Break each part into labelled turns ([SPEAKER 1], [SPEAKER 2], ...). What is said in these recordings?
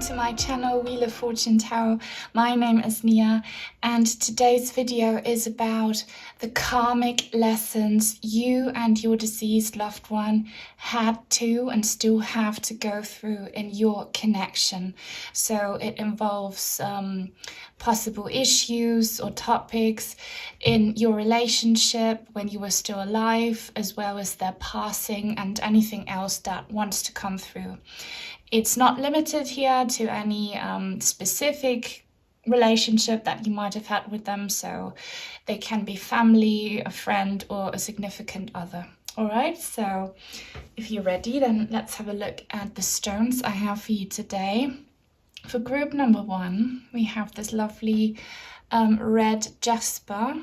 [SPEAKER 1] to my channel Wheel of Fortune Tarot. My name is Nia and today's video is about the karmic lessons you and your deceased loved one had to and still have to go through in your connection. So it involves possible issues or topics in your relationship when you were still alive, as well as their passing and anything else that wants to come through. It's not limited here to any specific relationship that you might have had with them, so they can be family, a friend, or a significant other. All right, so if you're ready, then let's have a look at the stones I have for you today. For group number 1, we have this lovely Red Jasper.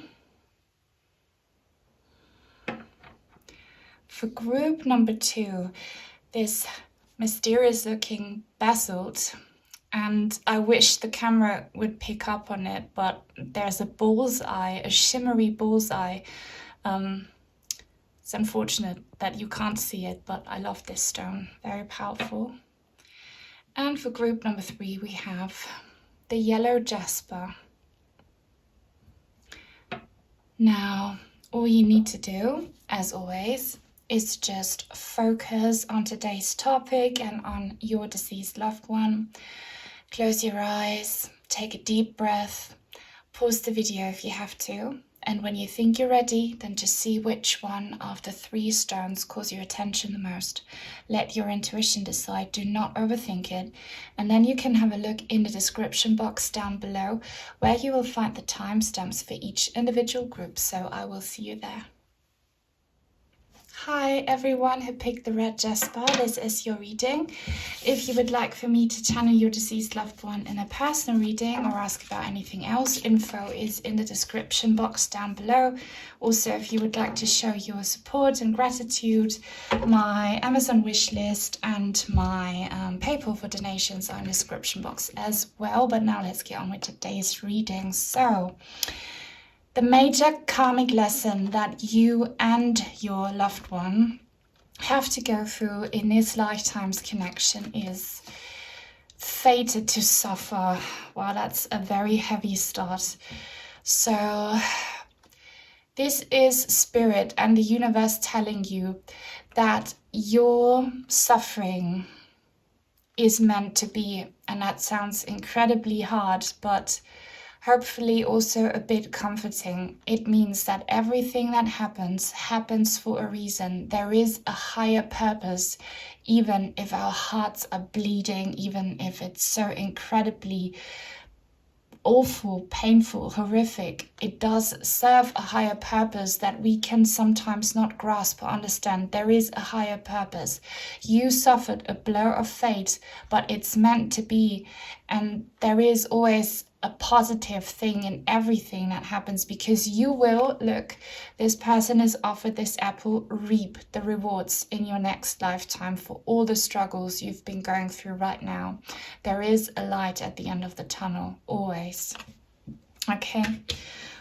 [SPEAKER 1] For group number 2, this mysterious looking Basalt, and I wish the camera would pick up on it, but there's a bullseye, a shimmery bullseye. It's unfortunate that you can't see it, but I love this stone, very powerful. And for group number 3, we have the Yellow Jasper. Now, all you need to do, as always, is just focus on today's topic and on your deceased loved one. Close your eyes, take a deep breath, pause the video if you have to, and when you think you're ready, then just see which one of the 3 stones calls your attention the most. Let your intuition decide, do not overthink it, and then you can have a look in the description box down below where you will find the timestamps for each individual group, so I will see you there. Hi everyone who picked the Red Jasper, this is your reading. If you would like for me to channel your deceased loved one in a personal reading or ask about anything else, info is in the description box down below. Also, if you would like to show your support and gratitude, my Amazon wishlist and my PayPal for donations are in the description box as well. But now let's get on with today's reading. So, the major karmic lesson that you and your loved one have to go through in this lifetime's connection is fated to suffer. Wow, that's a very heavy start. So this is spirit and the universe telling you that your suffering is meant to be, and that sounds incredibly hard, but hopefully also a bit comforting. It means that everything that happens for a reason. There is a higher purpose, even if our hearts are bleeding, even if it's so incredibly awful, painful, horrific. It does serve a higher purpose that we can sometimes not grasp or understand. There is a higher purpose. You suffered a blow of fate, but it's meant to be, and there is always a positive thing in everything that happens, because you will, look, this person is offered this apple, reap the rewards in your next lifetime for all the struggles you've been going through right now. There is a light at the end of the tunnel, always. Okay,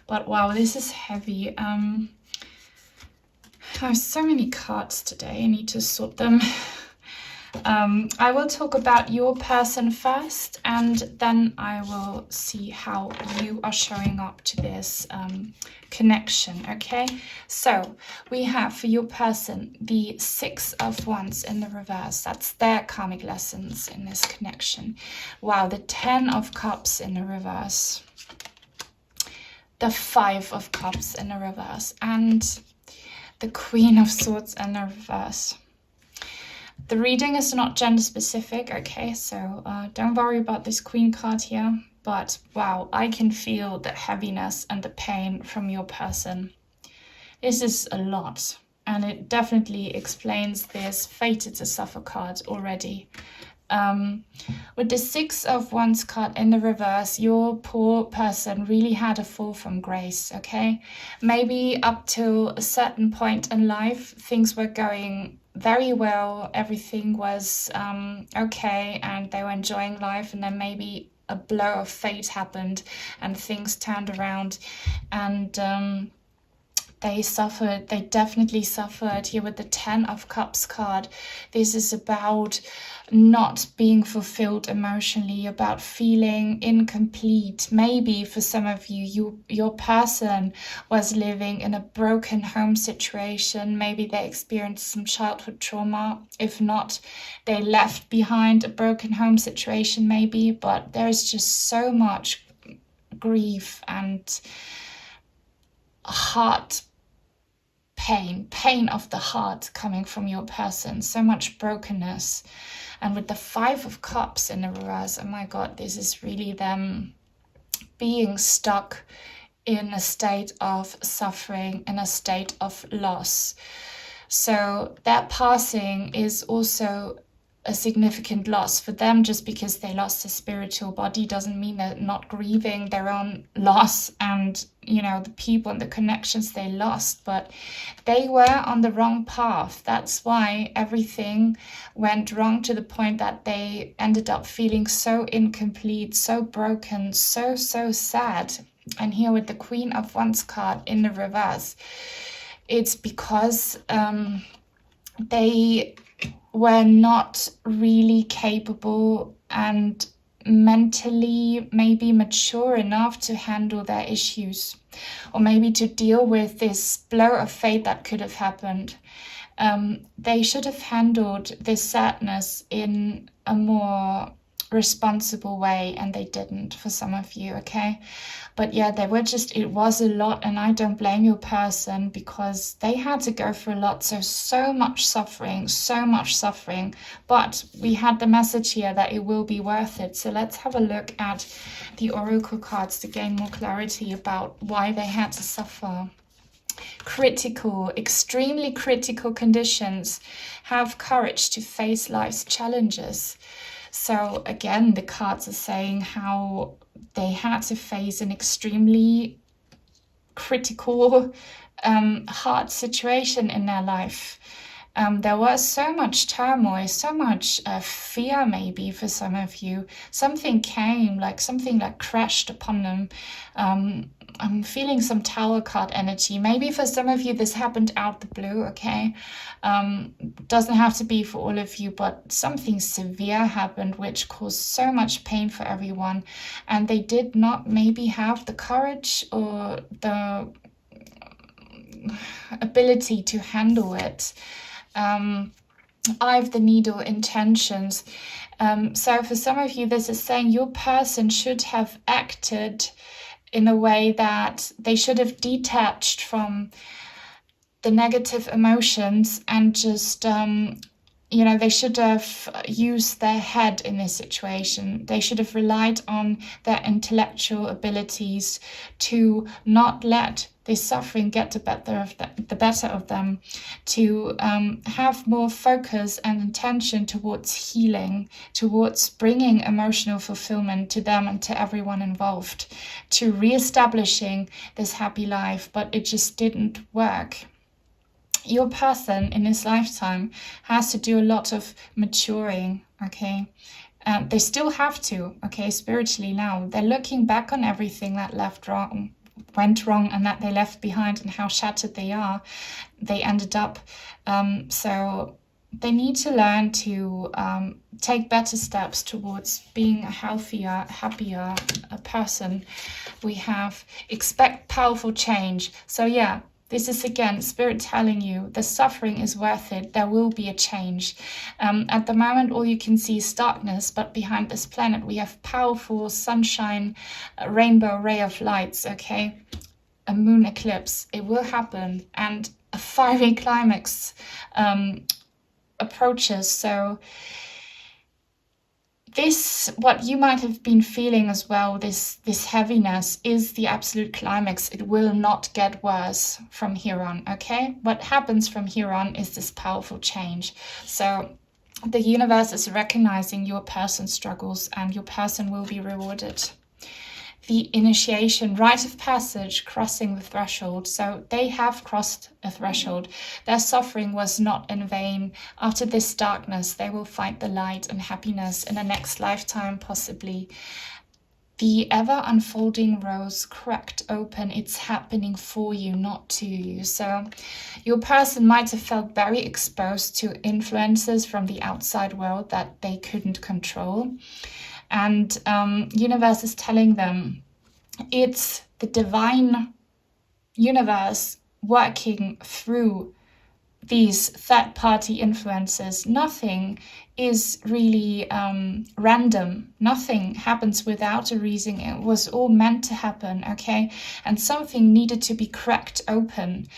[SPEAKER 1] but wow, this is heavy. I have so many cards today, I need to sort them. I will talk about your person first, and then I will see how you are showing up to this connection, okay? So we have for your person the 6 of Wands in the reverse. That's their karmic lessons in this connection. Wow, the 10 of Cups in the reverse, the 5 of Cups in the reverse, and the Queen of Swords in the reverse. The reading is not gender specific, okay, so don't worry about this Queen card here, but wow, I can feel the heaviness and the pain from your person. This is a lot, and it definitely explains this fated to suffer card already. With the 6 of Wands card in the reverse, your poor person really had a fall from grace, okay? Maybe up to a certain point in life, things were going very well, everything was okay, and they were enjoying life, and then maybe a blow of fate happened and things turned around, and They suffered, they definitely suffered. Here with the 10 of Cups card, this is about not being fulfilled emotionally, about feeling incomplete. Maybe for some of you, your person was living in a broken home situation. Maybe they experienced some childhood trauma. If not, they left behind a broken home situation maybe, but there's just so much grief and heart pain of the heart coming from your person, so much brokenness. And with the 5 of Cups in the reverse, oh my God, this is really them being stuck in a state of suffering, in a state of loss. So that passing is also a significant loss for them. Just because they lost a spiritual body doesn't mean they're not grieving their own loss and, you know, the people and the connections they lost, but they were on the wrong path. That's why everything went wrong, to the point that they ended up feeling so incomplete, so broken, so sad. And here with the Queen of Wands card in the reverse, it's because they were not really capable and mentally maybe mature enough to handle their issues, or maybe to deal with this blow of fate that could have happened. They should have handled this sadness in a more responsible way, and they didn't, for some of you, okay? But yeah, they were just, it was a lot, and I don't blame your person, because they had to go through a lot. So much suffering, but we had the message here that it will be worth it. So let's have a look at the oracle cards to gain more clarity about why they had to suffer. Critical, extremely critical conditions. Have courage to face life's challenges. So again, the cards are saying how they had to face an extremely critical, hard situation in their life. There was so much turmoil, so much fear maybe for some of you. Something came, like something that crashed upon them. I'm feeling some Tower card energy. Maybe for some of you this happened out the blue, okay? Doesn't have to be for all of you, but something severe happened which caused so much pain for everyone. And they did not maybe have the courage or the ability to handle it. I have the Needle, intentions. So for some of you, this is saying your person should have acted in a way that they should have detached from the negative emotions and just, you know, they should have used their head in this situation. They should have relied on their intellectual abilities to not let this suffering get the better of them, to have more focus and intention towards healing, towards bringing emotional fulfillment to them and to everyone involved, to reestablishing this happy life, but it just didn't work. Your person in this lifetime has to do a lot of maturing, okay? They still have to, okay, spiritually now. They're looking back on everything that went wrong and that they left behind, and how shattered they ended up. So they need to learn to take better steps towards being a healthier, happier person. We have expect powerful change. So yeah, this is again Spirit telling you the suffering is worth it. There will be a change. At the moment, all you can see is darkness, but behind this planet we have powerful sunshine, a rainbow ray of lights, okay? A moon eclipse, it will happen, and a fiery climax approaches. So this, what you might have been feeling as well, this heaviness is the absolute climax. It will not get worse from here on, okay? What happens from here on is this powerful change. So the universe is recognizing your person's struggles, and your person will be rewarded. The initiation, rite of passage, crossing the threshold. So they have crossed a threshold. Their suffering was not in vain. After this darkness, they will find the light and happiness in the next lifetime, possibly. the ever unfolding rose cracked open. It's happening for you, not to you. So your person might have felt very exposed to influences from the outside world that they couldn't control. And universe is telling them it's the divine universe working through these third-party influences. Nothing is really random. Nothing happens without a reason. It was all meant to happen, okay? And something needed to be cracked open.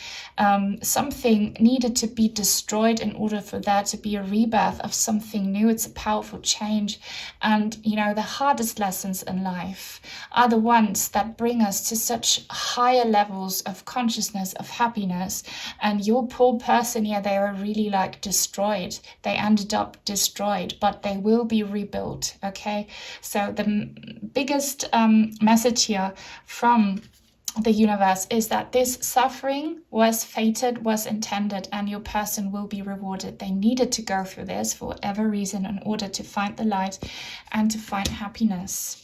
[SPEAKER 1] Something needed to be destroyed in order for there to be a rebirth of something new. It's a powerful change. And, you know, the hardest lessons in life are the ones that bring us to such higher levels of consciousness, of happiness. And your poor person here, they were really like destroyed. They ended up destroyed, but they will be rebuilt, okay? So the biggest message here from the universe is that this suffering was fated, was intended, and your person will be rewarded. They needed to go through this for whatever reason in order to find the light and to find happiness.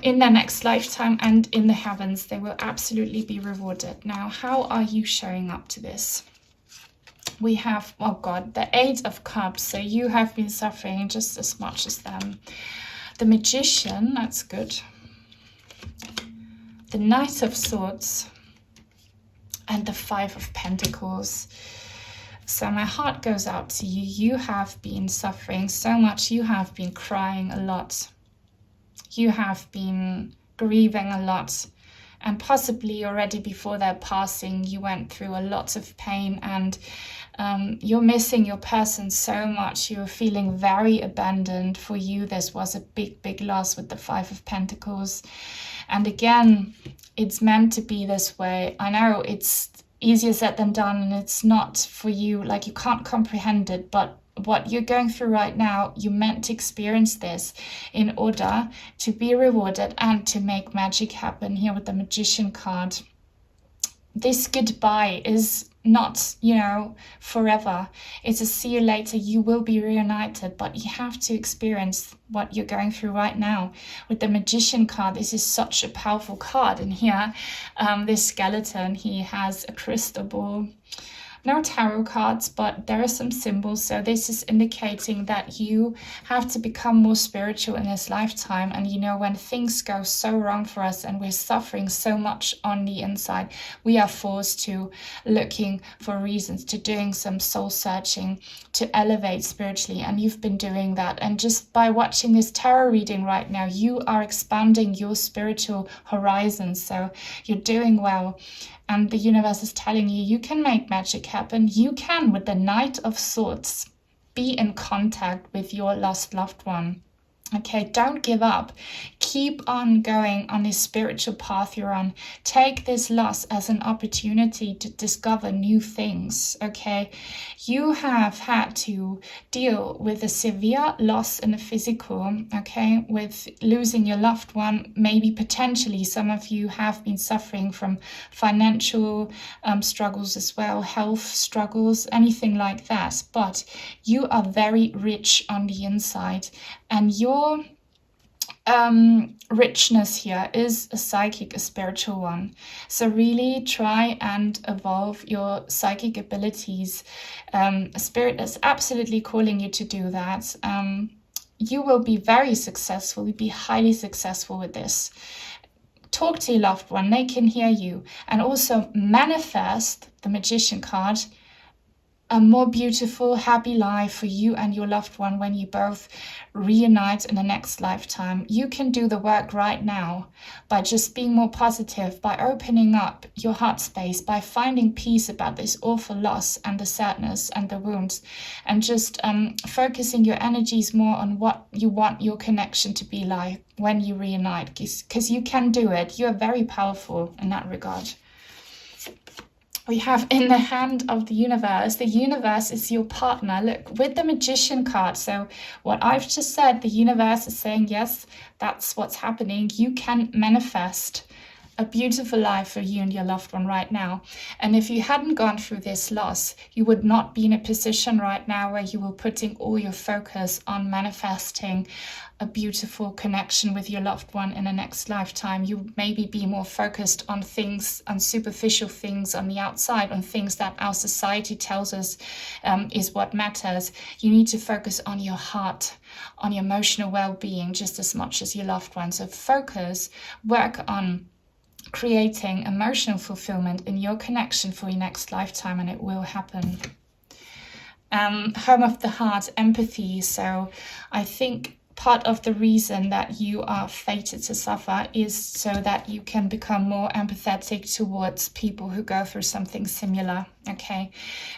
[SPEAKER 1] In their next lifetime and in the heavens, they will absolutely be rewarded. Now, how are you showing up to this? We have, oh God, the Eight of Cups. So you have been suffering just as much as them. The Magician, that's good. The Knight of Swords. And the Five of Pentacles. So my heart goes out to you. You have been suffering so much. You have been crying a lot. You have been grieving a lot. And possibly already before their passing, you went through a lot of pain, and you're missing your person so much. You're feeling very abandoned. For you, this was a big, big loss with the Five of Pentacles. And again, it's meant to be this way. I know it's easier said than done, and it's not for you, like you can't comprehend it, but what you're going through right now, you meant to experience this in order to be rewarded and to make magic happen. Here with the Magician card, this goodbye is not, you know, forever. It's a see you later. You will be reunited, but you have to experience what you're going through right now. With the Magician card, this is such a powerful card. And here, this skeleton, he has a crystal ball. No tarot cards, but there are some symbols. So this is indicating that you have to become more spiritual in this lifetime. And you know, when things go so wrong for us and we're suffering so much on the inside, we are forced to looking for reasons, to doing some soul searching, to elevate spiritually. And you've been doing that. And just by watching this tarot reading right now, you are expanding your spiritual horizons. So you're doing well. And the universe is telling you, you can make magic happen. You can, with the Knight of Swords, be in contact with your lost loved one. Okay, don't give up. Keep on going on this spiritual path you're on. Take this loss as an opportunity to discover new things, okay? You have had to deal with a severe loss in the physical, okay? With losing your loved one, maybe potentially some of you have been suffering from financial struggles as well, health struggles, anything like that. But you are very rich on the inside, and your richness here is a psychic, a spiritual one. So really try and evolve your psychic abilities. Spirit is absolutely calling you to do that. You will be very successful. You'll be highly successful with this. Talk to your loved one. They can hear you. And also manifest, the Magician card, a more beautiful, happy life for you and your loved one when you both reunite in the next lifetime. You can do the work right now by just being more positive, by opening up your heart space, by finding peace about this awful loss and the sadness and the wounds, and just focusing your energies more on what you want your connection to be like when you reunite, because you can do it. You are very powerful in that regard. We have in the hand of the universe is your partner. Look, with the Magician card. So what I've just said, the universe is saying, yes, that's what's happening. You can manifest a beautiful life for you and your loved one right now. And if you hadn't gone through this loss, you would not be in a position right now where you were putting all your focus on manifesting a beautiful connection with your loved one in the next lifetime. You would maybe be more focused on things, on superficial things on the outside, on things that our society tells us is what matters. You need to focus on your heart, on your emotional well-being just as much as your loved one. So focus, work on creating emotional fulfillment in your connection for your next lifetime, and it will happen. Home of the heart, empathy. So I think part of the reason that you are fated to suffer is so that you can become more empathetic towards people who go through something similar. Okay,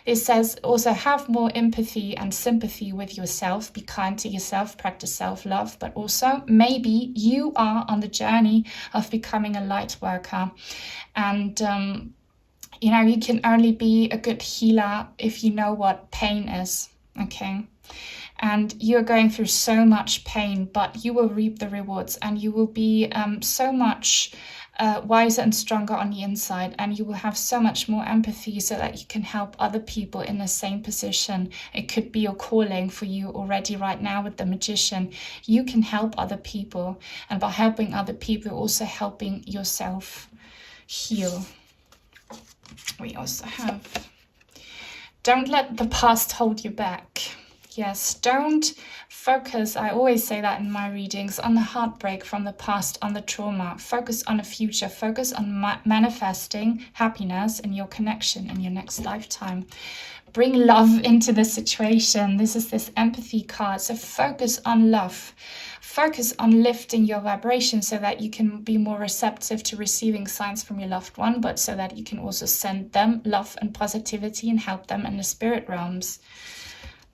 [SPEAKER 1] it says also have more empathy and sympathy with yourself, be kind to yourself, practice self-love, but also maybe you are on the journey of becoming a light worker, and you know, you can only be a good healer if you know what pain is. Okay, and you're going through so much pain, but you will reap the rewards, and you will be so much wiser and stronger on the inside, and you will have so much more empathy so that you can help other people in the same position. It could be your calling for you already right now with the magician. You can help other people, and by helping other people, also helping yourself heal. We also have, don't let the past hold you back. Yes, don't focus, I always say that in my readings, on the heartbreak from the past, on the trauma. Focus on the future. Focus on manifesting happiness in your connection in your next lifetime. Bring love into the situation. This is this empathy card. So focus on love. Focus on lifting your vibration so that you can be more receptive to receiving signs from your loved one, but so that you can also send them love and positivity and help them in the spirit realms.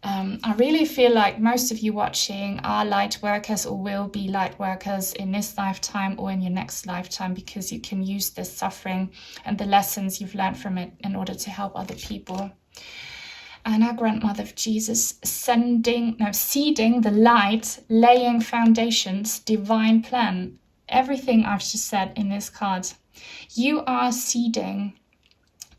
[SPEAKER 1] I really feel like most of you watching are light workers or will be light workers in this lifetime or in your next lifetime, because you can use this suffering and the lessons you've learned from it in order to help other people. And our grandmother of Jesus, seeding the light, laying foundations, divine plan. Everything I've just said in this card. You are seeding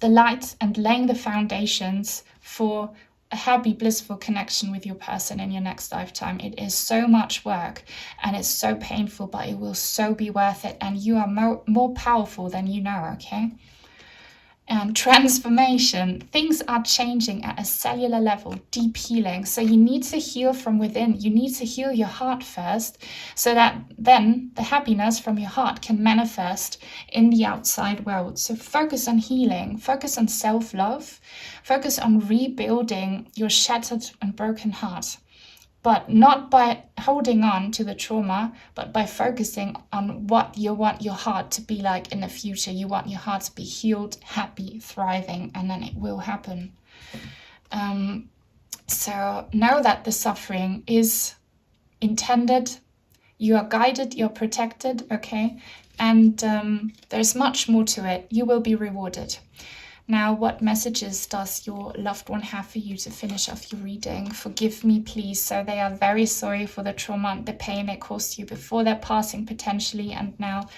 [SPEAKER 1] the light and laying the foundations for a happy, blissful connection with your person in your next lifetime. It is so much work and it's so painful, but it will so be worth it. And you are more powerful than you know, okay? And transformation. Things are changing at a cellular level, deep healing. So you need to heal from within. You need to heal your heart first, so that then the happiness from your heart can manifest in the outside world. So focus on healing, focus on self-love, focus on rebuilding your shattered and broken heart. But not by holding on to the trauma, but by focusing on what you want your heart to be like in the future. You want your heart to be healed, happy, thriving, and then it will happen. So know that the suffering is intended. You are guided, you're protected, okay? And there's much more to it. You will be rewarded. Now, what messages does your loved one have for you to finish off your reading? Forgive me, please. So they are very sorry for the trauma and the pain they caused you before their passing, potentially, and now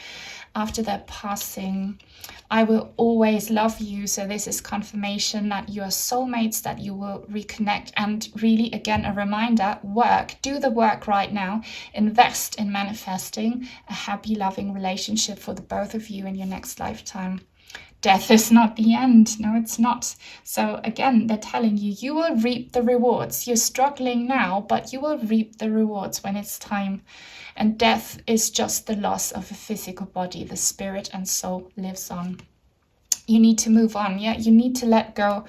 [SPEAKER 1] after their passing. I will always love you. So this is confirmation that you are soulmates, that you will reconnect. And really, again, a reminder, do the work right now. Invest in manifesting a happy, loving relationship for the both of you in your next lifetime. Death is not the end. No, it's not. So again, they're telling you, you will reap the rewards. You're struggling now, but you will reap the rewards when it's time. And death is just the loss of a physical body. The spirit and soul lives on. You need to move on. Yeah, you need to let go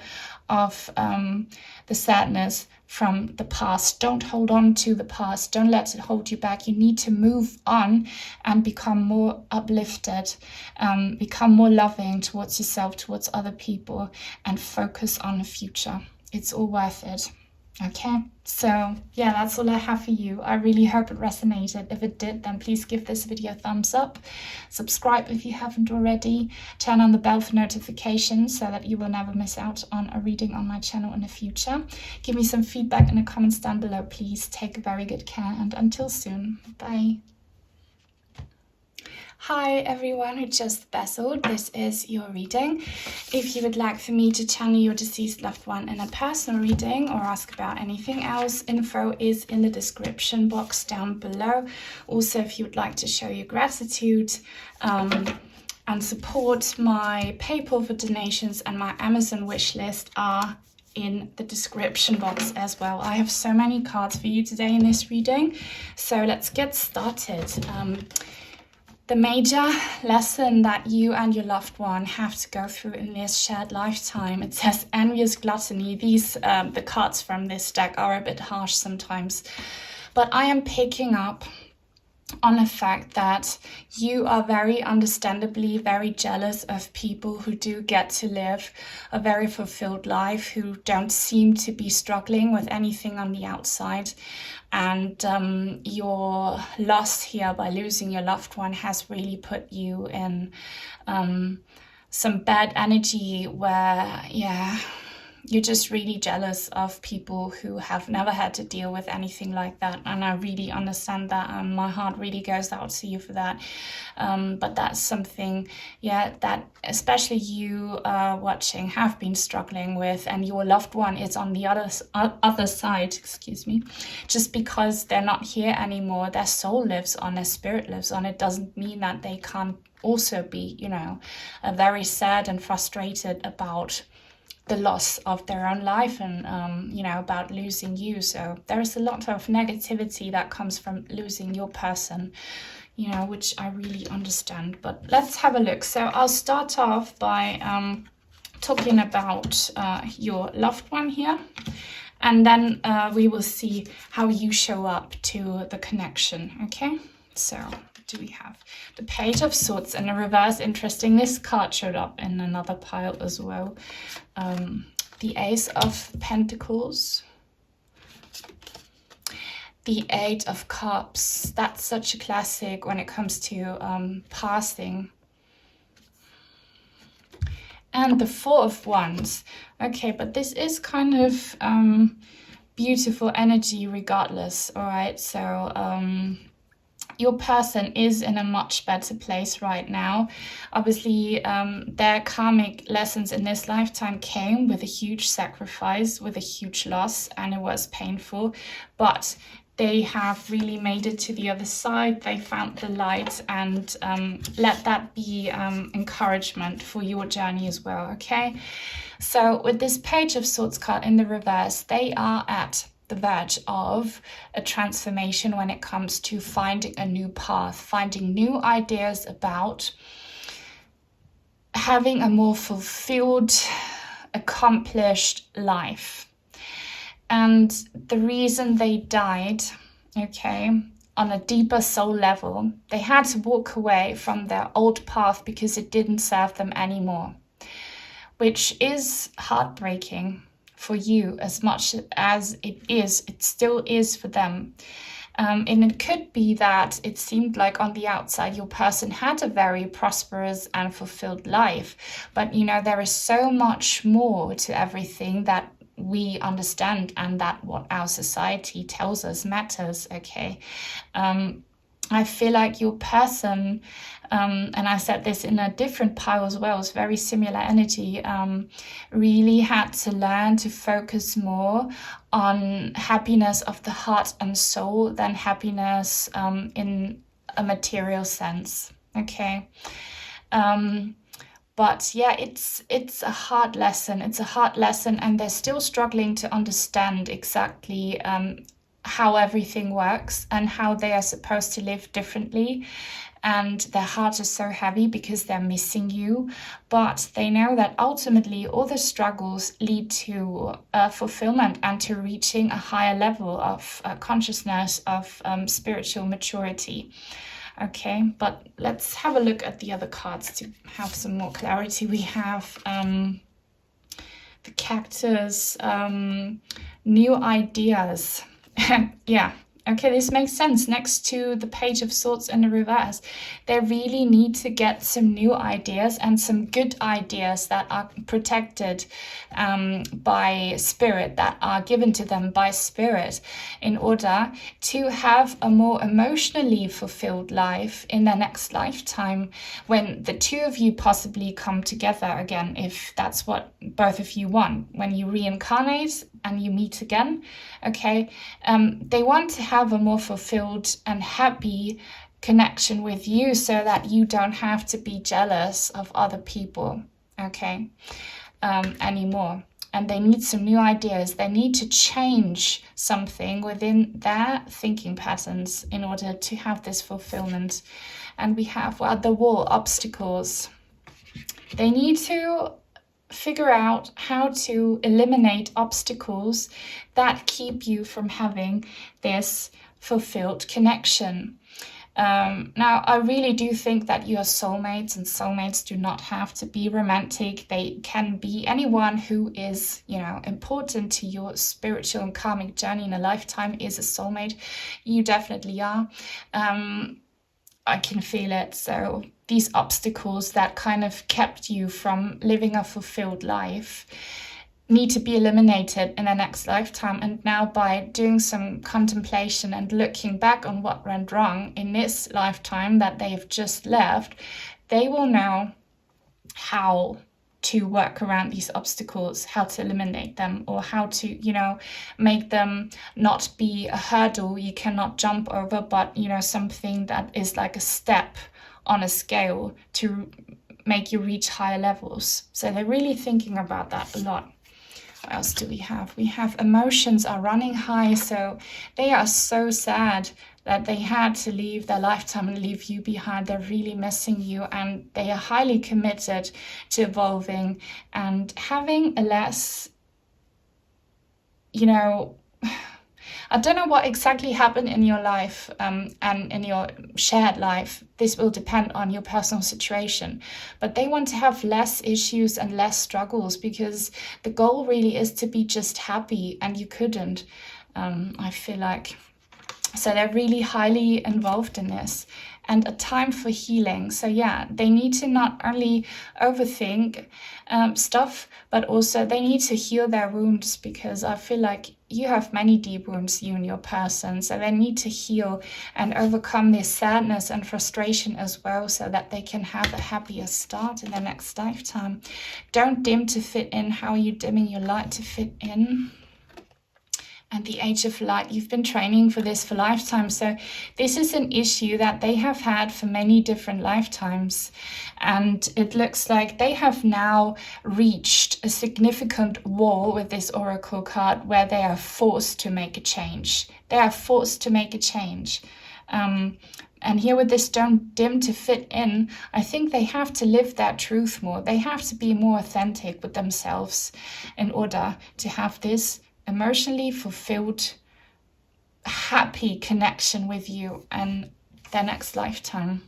[SPEAKER 1] of the sadness from the past. Don't hold on to the past. Don't let it hold you back. You need to move on and become more uplifted, become more loving towards yourself, towards other people, and focus on the future. It's all worth it. Okay, so yeah, that's all I have for you. I really hope it resonated. If it did, then please give this video a thumbs up. Subscribe if you haven't already. Turn on the bell for notifications so that you will never miss out on a reading on my channel in the future. Give me some feedback in the comments down below, please. Take very good care, and until soon, bye. Hi everyone who just Basalt, this is your reading. If you would like for me to channel your deceased loved one in a personal reading or ask about anything else, info is in the description box down below. Also, if you would like to show your gratitude and support, my PayPal for donations and my Amazon wish list are in the description box as well. I have so many cards for you today in this reading, so let's get started. The major lesson that you and your loved one have to go through in this shared lifetime, it says envious gluttony. These, the cards from this deck are a bit harsh sometimes, but I am picking up on the fact that you are very understandably very jealous of people who do get to live a very fulfilled life, who don't seem to be struggling with anything on the outside. And your loss here by losing your loved one has really put you in some bad energy where, yeah, you're just really jealous of people who have never had to deal with anything like that. And I really understand that, and my heart really goes out to you for that. But that's something, yeah, that especially you watching have been struggling with, and your loved one is on the other side, excuse me. Just because they're not here anymore, their soul lives on, their spirit lives on. It doesn't mean that they can't also be, you know, very sad and frustrated about the loss of their own life and, you know, about losing you. So there is a lot of negativity that comes from losing your person, you know, which I really understand. But let's have a look. So I'll start off by talking about your loved one here. And then we will see how you show up to the connection, okay? So do we have the Page of Swords in the reverse? Interesting, this card showed up in another pile as well. The Ace of Pentacles, the Eight of Cups. That's such a classic when it comes to passing. And the Four of Wands. Okay, but this is kind of beautiful energy regardless, all right? So your person is in a much better place right now. Obviously, their karmic lessons in this lifetime came with a huge sacrifice, with a huge loss, and it was painful. But they have really made it to the other side. They found the light, and let that be encouragement for your journey as well, okay? So with this Page of Swords card in the reverse, they are at the verge of a transformation when it comes to finding a new path, finding new ideas about having a more fulfilled, accomplished life. And the reason they died, okay, on a deeper soul level, they had to walk away from their old path because it didn't serve them anymore, which is heartbreaking for you as much as it still is for them. And it could be that it seemed like on the outside your person had a very prosperous and fulfilled life, but you know, there is so much more to everything that we understand and that what our society tells us matters, okay? I feel like your person, and I said this in a different pile as well, it's very similar energy, really had to learn to focus more on happiness of the heart and soul than happiness in a material sense, okay? But yeah, it's a hard lesson. It's a hard lesson, and they're still struggling to understand exactly how everything works and how they are supposed to live differently. And their heart is so heavy because they're missing you. But they know that ultimately all the struggles lead to fulfillment and to reaching a higher level of consciousness, of spiritual maturity. Okay, but let's have a look at the other cards to have some more clarity. We have the Cactus, new ideas. Yeah, Okay, this makes sense. Next to the Page of Swords in the reverse, they really need to get some new ideas and some good ideas that are protected by spirit, that are given to them by spirit, in order to have a more emotionally fulfilled life in their next lifetime, when the two of you possibly come together again, if that's what both of you want, when you reincarnate and you meet again. Okay, they want to have a more fulfilled and happy connection with you, so that you don't have to be jealous of other people, okay, anymore. And they need some new ideas. They need to change something within their thinking patterns in order to have this fulfillment. And we have, well, the wall, obstacles. They need to figure out how to eliminate obstacles that keep you from having this fulfilled connection. Now, I really do think that you are soulmates, and soulmates do not have to be romantic. They can be anyone who is, you know, important to your spiritual and karmic journey in a lifetime is a soulmate. You definitely are. I can feel it. So these obstacles that kind of kept you from living a fulfilled life need to be eliminated in the next lifetime. And now, by doing some contemplation and looking back on what went wrong in this lifetime that they've just left, they will know how to work around these obstacles, how to eliminate them, or how to, you know, make them not be a hurdle you cannot jump over, but, you know, something that is like a step on a scale to make you reach higher levels. So they're really thinking about that a lot. What else do we have? We have emotions are running high. So they are so sad that they had to leave their lifetime and leave you behind. They're really missing you, and they are highly committed to evolving and having a less, you know, I don't know what exactly happened in your life and in your shared life. This will depend on your personal situation. But they want to have less issues and less struggles, because the goal really is to be just happy, and you couldn't, I feel like. So they're really highly involved in this. And a time for healing. So yeah, they need to not only overthink stuff, but also they need to heal their wounds, because I feel like you have many deep wounds, you and your person. So they need to heal and overcome this sadness and frustration as well, so that they can have a happier start in the next lifetime. Don't dim to fit in. How are you dimming your light to fit in? And the Age of Light, you've been training for this for lifetimes. So this is an issue that they have had for many different lifetimes. And it looks like they have now reached a significant wall with this Oracle card, where they are forced to make a change. They are forced to make a change. And here with this don't dim to fit in, I think they have to live that truth more. They have to be more authentic with themselves in order to have this emotionally fulfilled, happy connection with you and their next lifetime.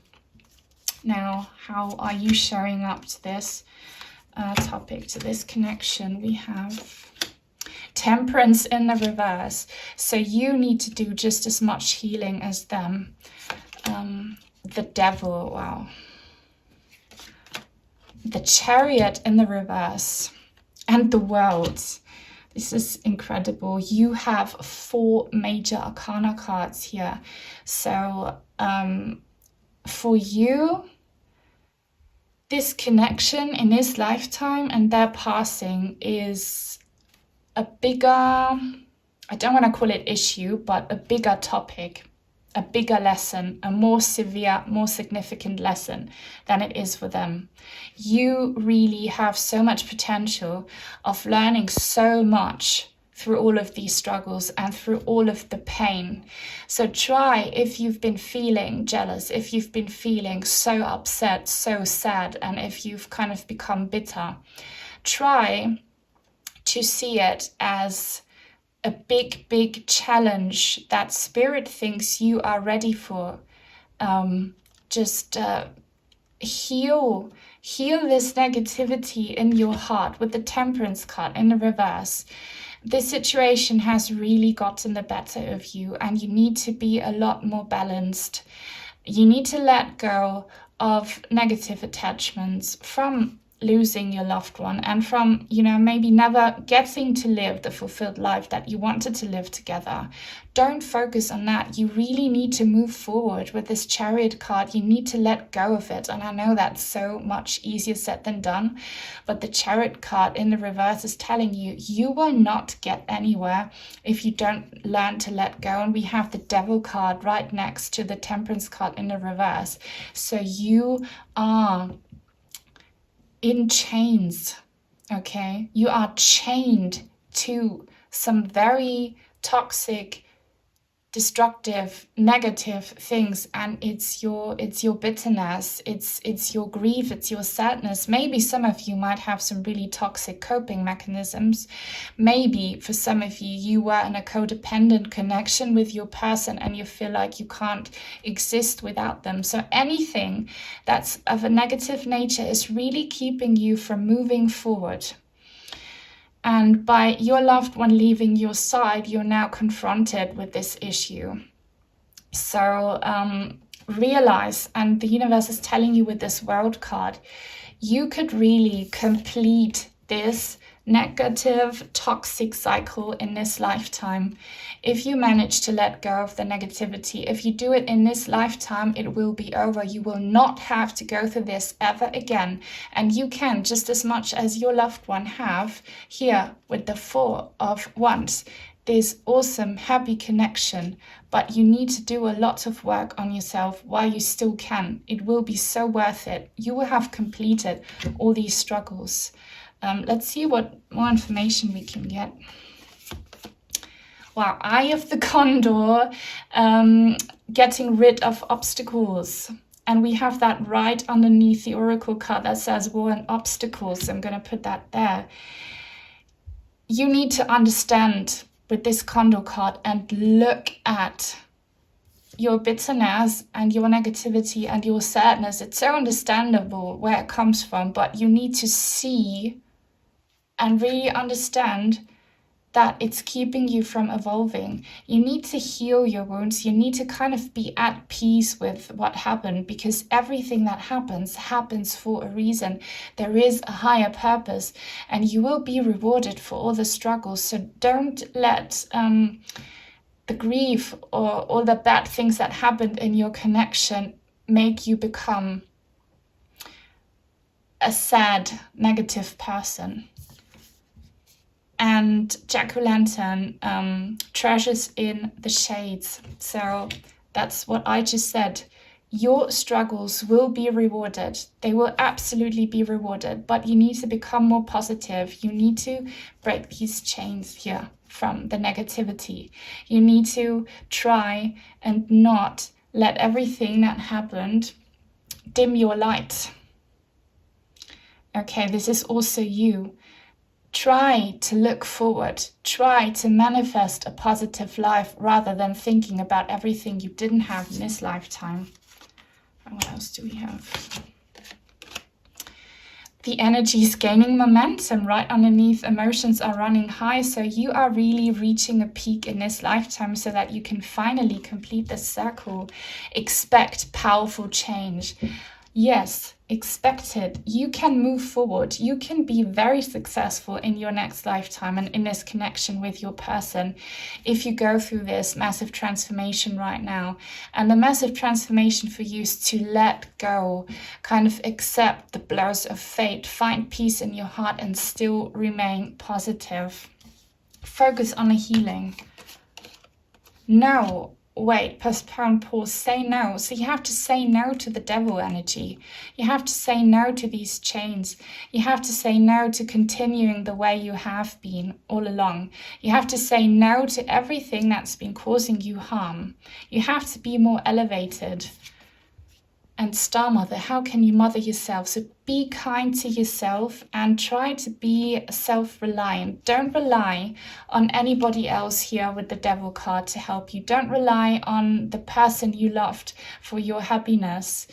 [SPEAKER 1] Now, how are you showing up to this topic, to this connection? We have Temperance in the reverse. So you need to do just as much healing as them. The Devil, wow. The Chariot in the reverse. And the World. This is incredible. You have 4 major arcana cards here. So for you, this connection in this lifetime and their passing is a bigger, I don't want to call it issue, but a bigger topic, a bigger lesson, a more severe, more significant lesson than it is for them. You really have so much potential of learning so much through all of these struggles and through all of the pain. So try, if you've been feeling jealous, if you've been feeling so upset, so sad, and if you've kind of become bitter, try to see it as a big, big challenge that Spirit thinks you are ready for. Just heal Heal this negativity in your heart with the Temperance card in the reverse. This situation has really gotten the better of you, and you need to be a lot more balanced. You need to let go of negative attachments from losing your loved one, and from, maybe never getting to live the fulfilled life that you wanted to live together. Don't focus on that. You really need to move forward with this Chariot card. You need to let go of it. And I know that's so much easier said than done, but the Chariot card in the reverse is telling you, you will not get anywhere if you don't learn to let go. And we have the Devil card right next to the Temperance card in the reverse. So you are in chains, okay? You are chained to some very toxic, destructive, negative things, and it's your bitterness, it's your grief, it's your sadness. Maybe some of you might have some really toxic coping mechanisms. Maybe for some of you, you were in a codependent connection with your person and you feel like you can't exist without them. So anything that's of a negative nature is really keeping you from moving forward. And by your loved one leaving your side, you're now confronted with this issue. So realize, and the universe is telling you with this World card, you could really complete this negative, toxic cycle in this lifetime. If you manage to let go of the negativity, if you do it in this lifetime, it will be over. You will not have to go through this ever again. And you can, just as much as your loved one have here with the Four of Wands, this awesome, happy connection. But you need to do a lot of work on yourself while you still can. It will be so worth it. You will have completed all these struggles. Let's see what more information we can get. Wow, Eye of the Condor, getting rid of obstacles. And we have that right underneath the Oracle card that says War and Obstacles. I'm going to put that there. You need to understand with this Condor card and look at your bitterness and your negativity and your sadness. It's so understandable where it comes from, but you need to see and really understand that it's keeping you from evolving. You need to heal your wounds. You need to kind of be at peace with what happened, because everything that happens for a reason. There is a higher purpose, and you will be rewarded for all the struggles. So don't let the grief or all the bad things that happened in your connection make you become a sad, negative person. And Jack-o'-lantern, treasures in the shades. So that's what I just said. Your struggles will be rewarded. They will absolutely be rewarded, but you need to become more positive. You need to break these chains here from the negativity. You need to try and not let everything that happened dim your light. Okay, this is also you. Try to look forward. Try to manifest a positive life rather than thinking about everything you didn't have in this lifetime. And what else do we have? The energy is gaining momentum right underneath. Emotions are running high. So you are really reaching a peak in this lifetime so that you can finally complete this circle. Expect powerful change. Yes, expect it. You can move forward. You can be very successful in your next lifetime and in this connection with your person if you go through this massive transformation right now. And the massive transformation for you is to let go, kind of accept the blows of fate, find peace in your heart and still remain positive. Focus on the healing. No. Wait, postpone, pause, say no. So you have to say no to the devil energy. You have to say no to these chains. You have to say no to continuing the way you have been all along. You have to say no to everything that's been causing you harm. You have to be more elevated. And Star Mother, how can you mother yourself? So be kind to yourself and try to be self-reliant. Don't rely on anybody else here with the Devil card to help you. Don't rely on the person you loved for your happiness.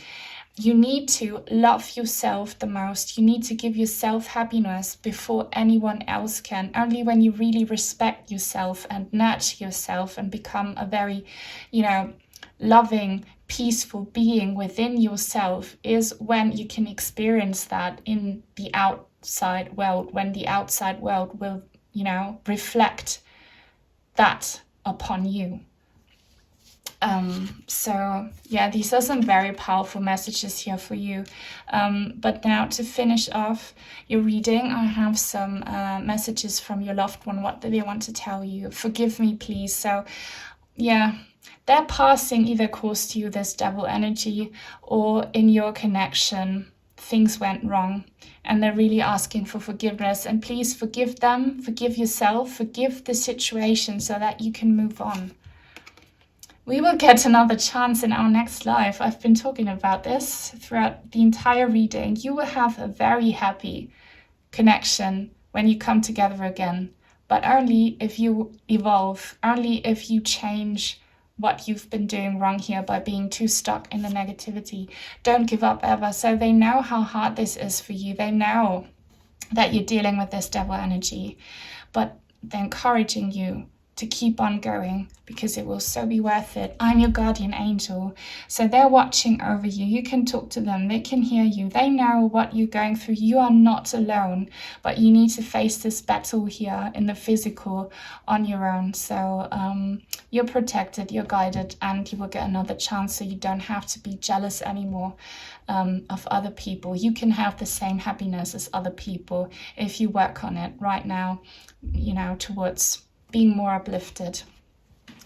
[SPEAKER 1] you need to love yourself the most. You need to give yourself happiness before anyone else can. Only when you really respect yourself and nurture yourself and become a very, loving, peaceful being within yourself is when you can experience that in the outside world, when the outside world will, reflect that upon you. So yeah, these are some very powerful messages here for you. But now to finish off your reading, I have some messages from your loved one. What do they want to tell you? Forgive me, please. So yeah, their passing either caused you this devil energy, or in your connection, things went wrong. And they're really asking for forgiveness. And please forgive them, forgive yourself, forgive the situation so that you can move on. We will get another chance in our next life. I've been talking about this throughout the entire reading. You will have a very happy connection when you come together again, but only if you evolve, only if you change what you've been doing wrong here by being too stuck in the negativity. Don't give up ever. So they know how hard this is for you. They know that you're dealing with this devil energy, but they're encouraging you to keep on going because it will so be worth it. I'm your guardian angel. So they're watching over you. You can talk to them. They can hear you. They know what you're going through. You are not alone, but you need to face this battle here in the physical on your own. So you're protected, you're guided, and you will get another chance, so you don't have to be jealous anymore of other people. You can have the same happiness as other people if you work on it right now, towards being more uplifted.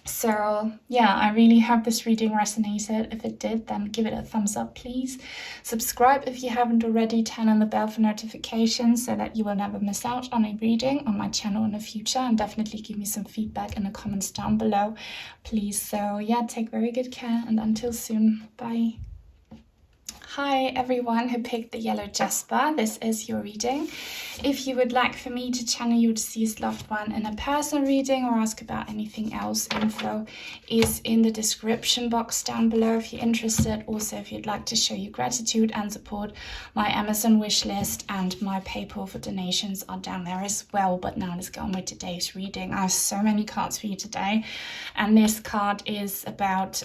[SPEAKER 1] So yeah, I really hope this reading resonated. If it did, then give it a thumbs up, please. Subscribe if you haven't already. Turn on the bell for notifications so that you will never miss out on a reading on my channel in the future. And definitely give me some feedback in the comments down below, please. So yeah, take very good care, and until soon, bye. Hi everyone who picked the Yellow Jasper, this is your reading. If you would like for me to channel your deceased loved one in a personal reading or ask about anything else, info is in the description box down below if you're interested. Also, if you'd like to show your gratitude and support, my Amazon wish list and my PayPal for donations are down there as well. But now let's go on with today's reading. I have so many cards for you today, and this card is about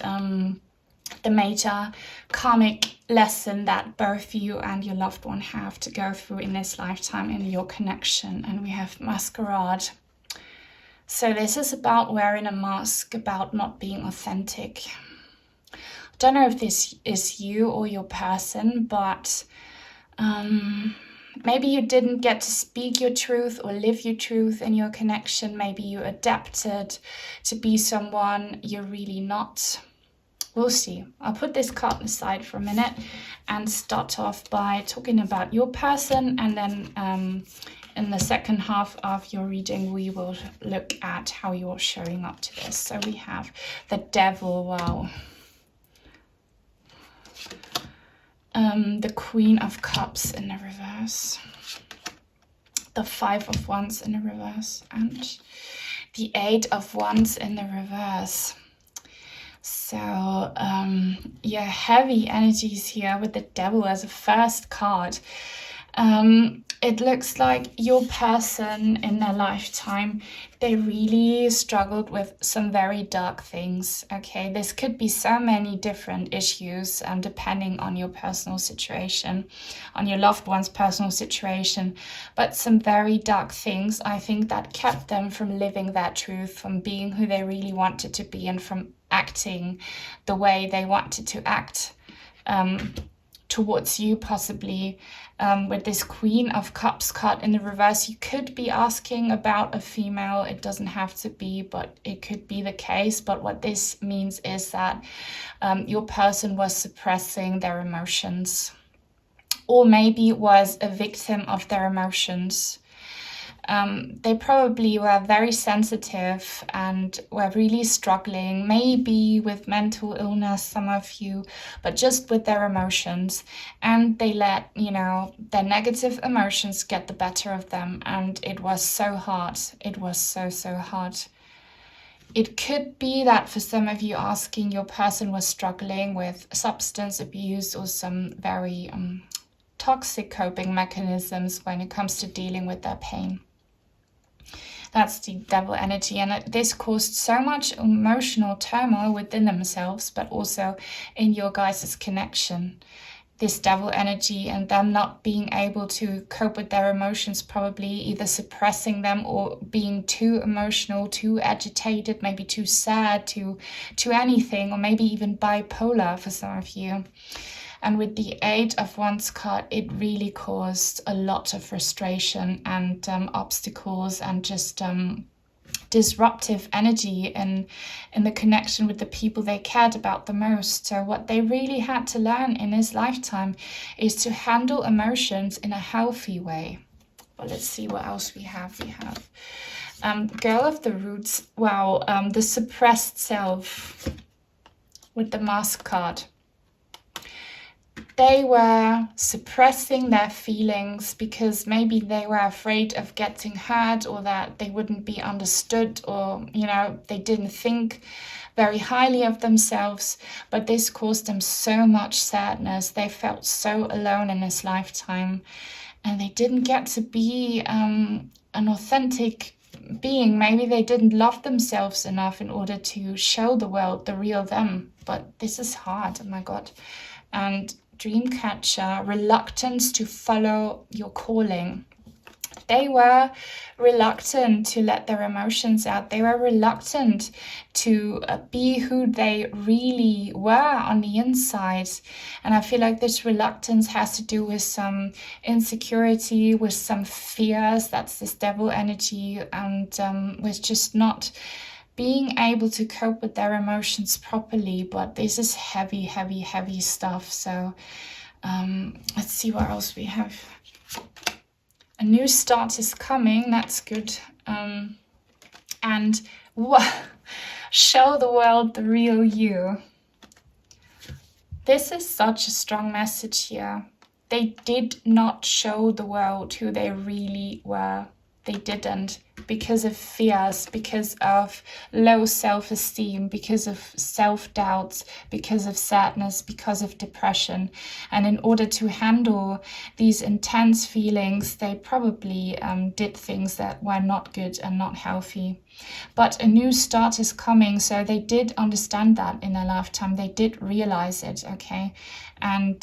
[SPEAKER 1] the major karmic lesson that both you and your loved one have to go through in this lifetime in your connection. And we have masquerade. So this is about wearing a mask, about not being authentic. I don't know if this is you or your person, but maybe you didn't get to speak your truth or live your truth in your connection. Maybe you adapted to be someone you're really not. We'll see. I'll put this card aside for a minute and start off by talking about your person, and then in the second half of your reading we will look at how you're showing up to this. So we have the Devil. Wow. The Queen of Cups in the reverse, the Five of Wands in the reverse, and the Eight of Wands in the reverse. So yeah, heavy energies here with the Devil as a first card. It looks like your person in their lifetime, they really struggled with some very dark things. Okay, this could be so many different issues depending on your personal situation, on your loved one's personal situation, but some very dark things, I think, that kept them from living their truth, from being who they really wanted to be, and from acting the way they wanted to act towards you, possibly. With this Queen of Cups card in the reverse, you could be asking about a female. It doesn't have to be, but it could be the case. But what this means is that your person was suppressing their emotions, or maybe was a victim of their emotions. They probably were very sensitive and were really struggling, maybe with mental illness, some of you, but just with their emotions. And they let, their negative emotions get the better of them. And it was so hard. It was so hard. It could be that for some of you asking, your person was struggling with substance abuse or some very toxic coping mechanisms when it comes to dealing with their pain. That's the devil energy, and this caused so much emotional turmoil within themselves, but also in your guys' connection. This devil energy and them not being able to cope with their emotions, probably either suppressing them or being too emotional, too agitated, maybe too sad, to anything, or maybe even bipolar for some of you. And with the 8 of Wands card, it really caused a lot of frustration and obstacles and just disruptive energy in the connection with the people they cared about the most. So what they really had to learn in this lifetime is to handle emotions in a healthy way. Well, let's see what else we have. We have Girl of the Roots. Wow, the suppressed self with the Mask card. They were suppressing their feelings because maybe they were afraid of getting hurt, or that they wouldn't be understood, or, you know, they didn't think very highly of themselves. But this caused them so much sadness. They felt so alone in this lifetime, and they didn't get to be an authentic being. Maybe they didn't love themselves enough in order to show the world the real them. But this is hard, oh my God. And Dreamcatcher, reluctance to follow your calling. They were reluctant to let their emotions out. They were reluctant to be who they really were on the inside. And I feel like this reluctance has to do with some insecurity, with some fears. That's this devil energy, and with just not being able to cope with their emotions properly. But this is heavy, heavy, heavy stuff. So let's see what else we have. A new start is coming. That's good. And show the world the real you. This is such a strong message here. They did not show the world who they really were. They didn't, because of fears, because of low self-esteem, because of self-doubts, because of sadness, because of depression. And in order to handle these intense feelings, they probably did things that were not good and not healthy. But a new start is coming, so they did understand that in their lifetime. They did realize it, okay? And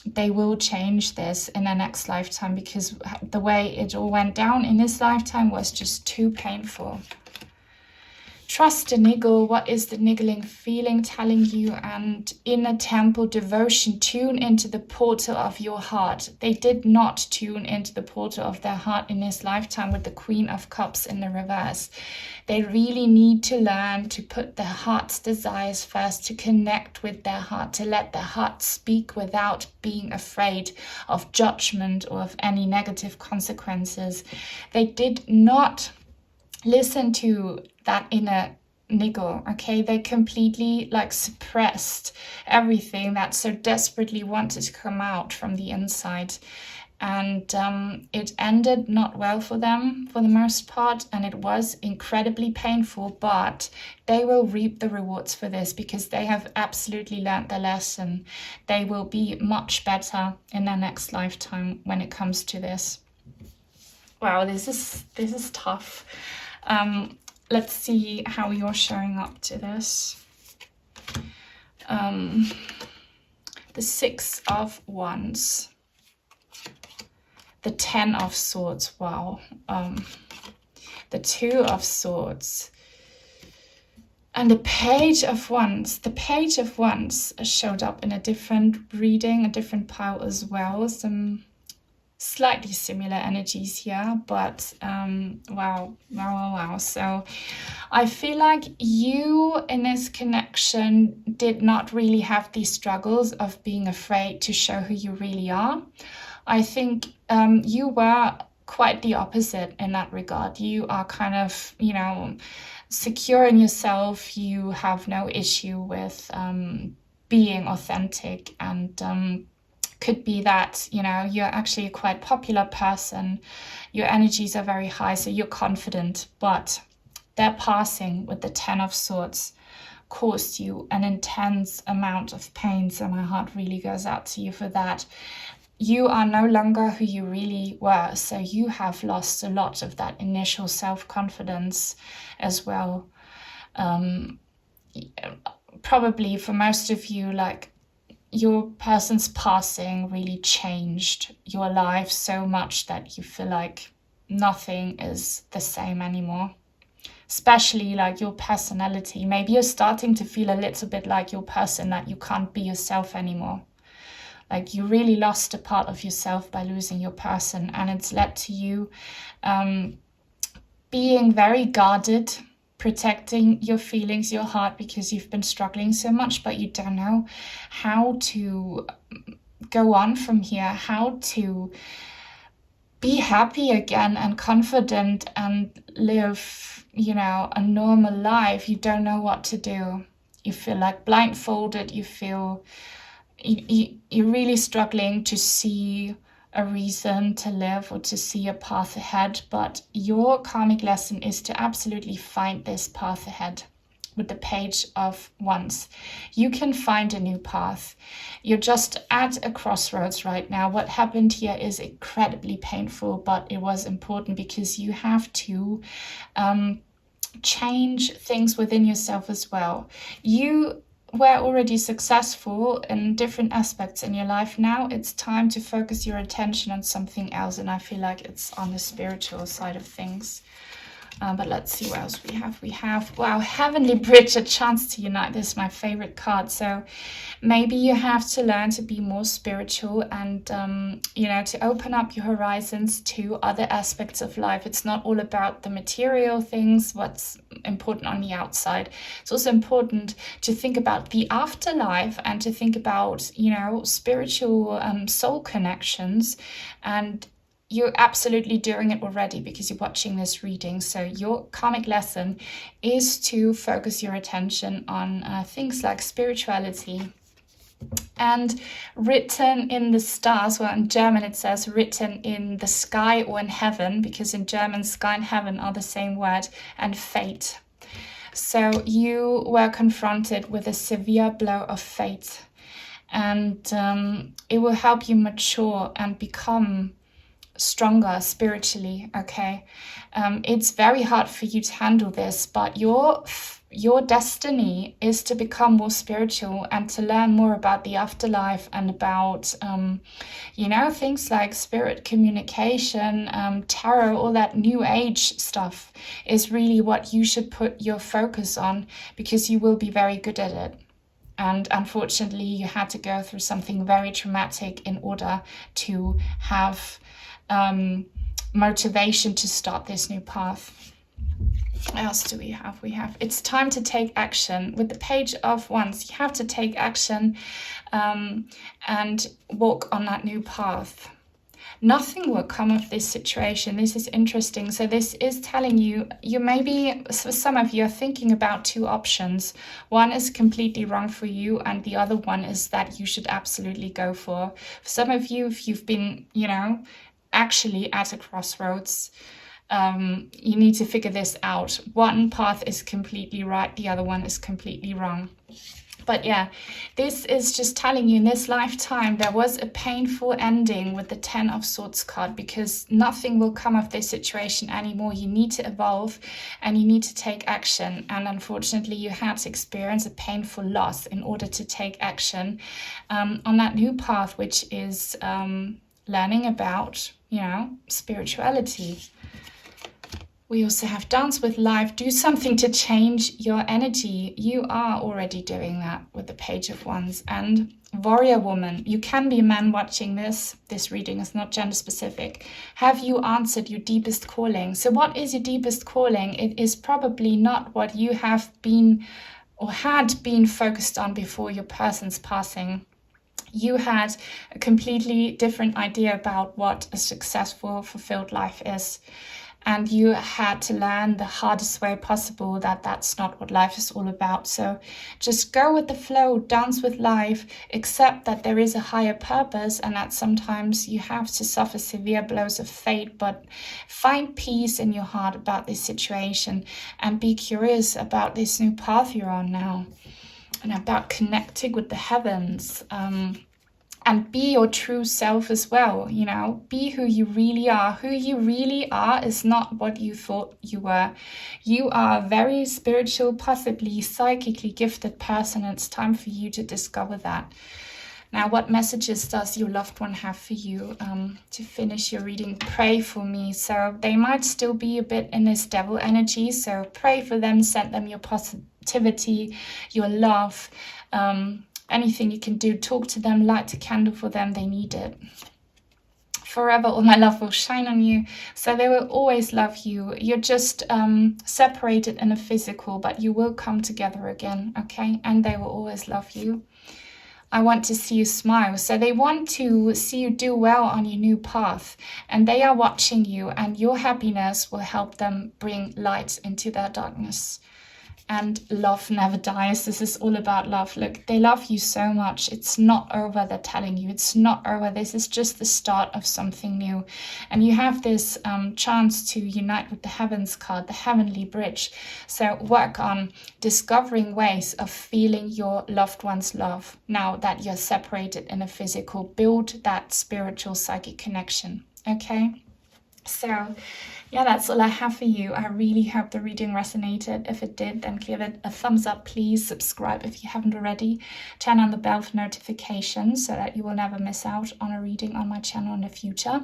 [SPEAKER 1] they will change this in their next lifetime, because the way it all went down in this lifetime was just too painful. Trust the niggle. What is the niggling feeling telling you? And inner temple devotion. Tune into the portal of your heart. They did not tune into the portal of their heart in this lifetime with the Queen of Cups in the reverse. They really need to learn to put their heart's desires first, to connect with their heart, to let their heart speak without being afraid of judgment or of any negative consequences. They did not listen to that inner niggle, okay? They completely suppressed everything that so desperately wanted to come out from the inside. And it ended not well for them for the most part, and it was incredibly painful, but they will reap the rewards for this, because they have absolutely learned their lesson. They will be much better in their next lifetime when it comes to this. Wow, this is tough. Let's see how you're showing up to this. The 6 of Wands. The 10 of Swords, wow. The 2 of Swords. And the Page of Wands. The Page of Wands showed up in a different reading, a different pile as well. Some slightly similar energies here, but wow. So I feel like you in this connection did not really have these struggles of being afraid to show who you really are. I think you were quite the opposite in that regard. You are kind of, secure in yourself. You have no issue with being authentic, and could be that, you're actually a quite popular person. Your energies are very high, so you're confident. But their passing with the 10 of Swords caused you an intense amount of pain. So my heart really goes out to you for that. You are no longer who you really were. So you have lost a lot of that initial self-confidence as well. Probably for most of you, like, your person's passing really changed your life so much that you feel like nothing is the same anymore. Especially like your personality. Maybe you're starting to feel a little bit like your person, that you can't be yourself anymore. Like you really lost a part of yourself by losing your person, and it's led to you being very guarded, protecting your feelings, your heart, because you've been struggling so much, but you don't know how to go on from here, how to be happy again and confident and live, you know, a normal life. You don't know what to do. You feel like blindfolded. You feel you're really struggling to see a reason to live or to see a path ahead. But your karmic lesson is to absolutely find this path ahead. With the Page of Wands, you can find a new path. You're just at a crossroads right now. What happened here is incredibly painful, but it was important because you have to change things within yourself as well. You were already successful in different aspects in your life. Now it's time to focus your attention on something else, and I feel like it's on the spiritual side of things. But let's see what else we have. We have, wow, Heavenly Bridge, a chance to unite. This is my favorite card. So maybe you have to learn to be more spiritual and, you know, to open up your horizons to other aspects of life. It's not all about the material things, what's important on the outside. It's also important to think about the afterlife and to think about, you know, spiritual soul connections. And you're absolutely doing it already because you're watching this reading. So your karmic lesson is to focus your attention on things like spirituality. And written in the stars, well, in German it says written in the sky or in heaven, because in German sky and heaven are the same word, and fate. So you were confronted with a severe blow of fate, and it will help you mature and become stronger spiritually. Okay, it's very hard for you to handle this, but your destiny is to become more spiritual and to learn more about the afterlife and about you know, things like spirit communication, tarot, all that new age stuff is really what you should put your focus on, because you will be very good at it. And unfortunately you had to go through something very traumatic in order to have motivation to start this new path. What else do we have? We have, it's time to take action. With the Page of Wands, you have to take action and walk on that new path. Nothing will come of this situation. This is interesting. So this is telling you, you maybe, so some of you are thinking about two options. One is completely wrong for you, and the other one is that you should absolutely go for. For some of you, if you've been, you know, actually at a crossroads, you need to figure this out. One path is completely right, the other one is completely wrong. But yeah, this is just telling you in this lifetime there was a painful ending with the 10 of Swords card, because nothing will come of this situation anymore. You need to evolve and you need to take action, and unfortunately you had to experience a painful loss in order to take action on that new path, which is learning about, you know, spirituality. We also have Dance with Life. Do something to change your energy. You are already doing that with the Page of Wands. And Warrior Woman, you can be a man watching this. This reading is not gender specific. Have you answered your deepest calling? So what is your deepest calling? It is probably not what you have been or had been focused on before your person's passing. You had a completely different idea about what a successful, fulfilled life is. and you had to learn the hardest way possible that that's not what life is all about. So just go with the flow, dance with life, accept that there is a higher purpose and that sometimes you have to suffer severe blows of fate, but find peace in your heart about this situation and be curious about this new path you're on now and about connecting with the heavens. And be your true self as well, you know, be who you really are. Who you really are is not what you thought you were. You are a very spiritual, possibly psychically gifted person. It's time for you to discover that. Now, what messages does your loved one have for you? To finish your reading, pray for me. So they might still be a bit in this devil energy. So pray for them, send them your positivity, your love, anything you can do. Talk to them, light a candle for them. They need it. Forever all my love will shine on you. So they will always love you. You're just separated in a physical, but you will come together again, okay? And they will always love you. I want to see you smile. So they want to see you do well on your new path, and they are watching you, and your happiness will help them bring light into their darkness. And love never dies. This is all about love. Look, they love you so much. It's not over, they're telling you. It's not over. This is just the start of something new. And you have this chance to unite with the heavens card, the heavenly bridge. So work on discovering ways of feeling your loved one's love now that you're separated in a physical. Build that spiritual psychic connection, okay? So yeah, that's all I have for you. I really hope the reading resonated. If it did, then give it a thumbs up, please. Subscribe if you haven't already. Turn on the bell for notifications so that you will never miss out on a reading on my channel in the future.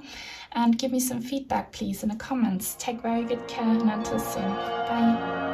[SPEAKER 1] And give me some feedback, please, in the comments. Take very good care, and until soon. Bye.